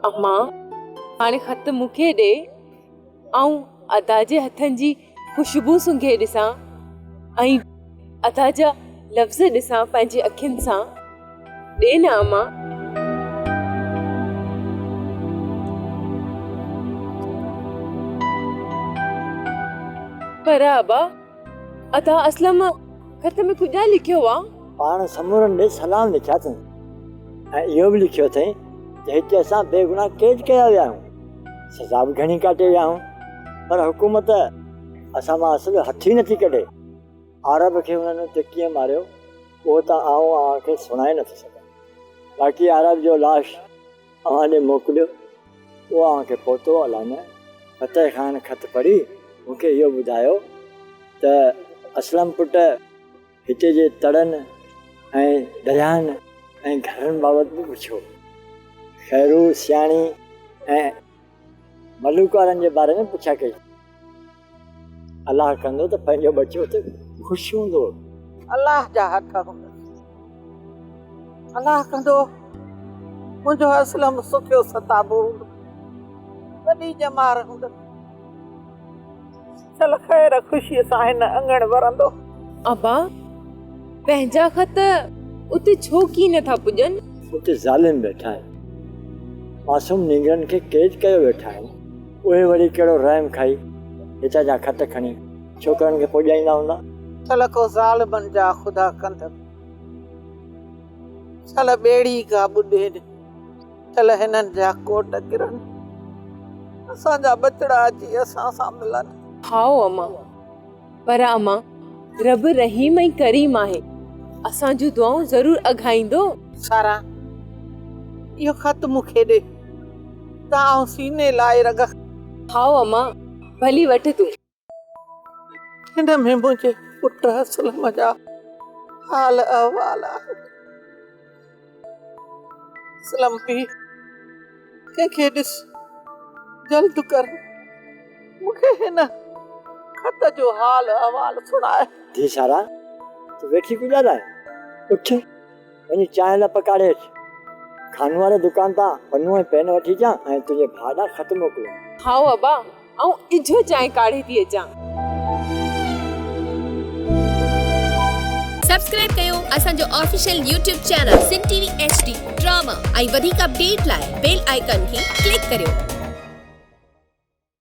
अम्मा हाणे खत मूंखे ॾे, ऐं अदा जे हथनि जी ख़ुशबू सूंघे ॾिसां ऐं अदा जा लफ़्ज़ ॾिसां पंहिंजी अखियुनि सां। ॾे न अम्मा। पर अबा अदा असलम खत में कुझु लिखियो आहे। पाण समूरनि ॾे सलाम लिखिया अथई ऐं इहो बि लिखियो अथई त हिते असां बेगुनाह कैद कया विया आहियूं, सज़ा बि घणी काटे विया आहियूं, पर हुकूमत असां मां असुलु हथ ई नथी कढे। अरब खे हुननि हुते कीअं मारियो उहो त खे सुणाए नथो सघां। बाक़ी अरब जो लाश अव्हां ॾे मोकिलियो, उहो अव्हांखे पहुतो अलाए न। फतेह ख़ान ख़त पढ़ी मूंखे इहो ॿुधायो त असलम पुट हिते जे तड़नि ऐं दरियाहनि ऐं घरनि बाबति बि पुछियो। ख़ैरू सियाणी ऐं मलूक वारनि जे बारे में पुछा कई। अलाह कंदो त पंहिंजो बचो त ख़ुशि हूंदो। अलाह जा हथ हूंदा, अलाह कंदो मुंहिंजो असलम सुखियो सताबो हूंदो, वॾी जमार हूंदो। चल ख़ैर ख़ुशीअ सां हिन अंगण वरंदो। अबा पंहिंजा खत उते छो की नथा पुॼनि? उते ज़ालिम वेठा आहिनि, मासूम निगरनि खे कैद कयो वेठा आहिनि। उहे वरी कहिड़ो रहम खाई हितां जा खत खणी छोकिरनि खे पुॼाईंदा हूंदा। चल को ज़ालिमनि जा ख़ुदा कंदड़, चल ॿेड़ी का ॿुॾे, चल हिननि जा कोट किरनि, असांजा बचड़ा अची असां सां मिलनि। हाओ अम्मा, पर अम्मा रब रहीम ऐं करीम आहे, असां जूं दुआऊं ज़रूर अघाईंदो। सारा इहो खत मूंखे ॾे, तां सीने लाए रख। हाओ अम्मा, भली वठ तूं। हिन में मुंहिंजे पुट असलम जा हाल अहवाल आहे। असलम पी कंहिंखे ॾिस, जल्द कर, मूंखे हिन खत जो हाल अहवाल सुणाए। धी सारा तूं वेठी कुझु ॻाल्हाए, उठ वञी चांहि लाइ पकाड़े अच। खानू वारे दुकान तां पन्नू ऐं पेन वठी अचां ऐं तुंहिंजे भाउ ॾांहुं ख़त मोकिलियो। हाओ अबा, ऐं इझो चांहि काढ़े थी अचां। सब्सक्राइब कयो असांजो official YouTube channel Sindh TV HD drama ऐं वधीक अपडेट लाइ बेल आइकन खे क्लिक करियो।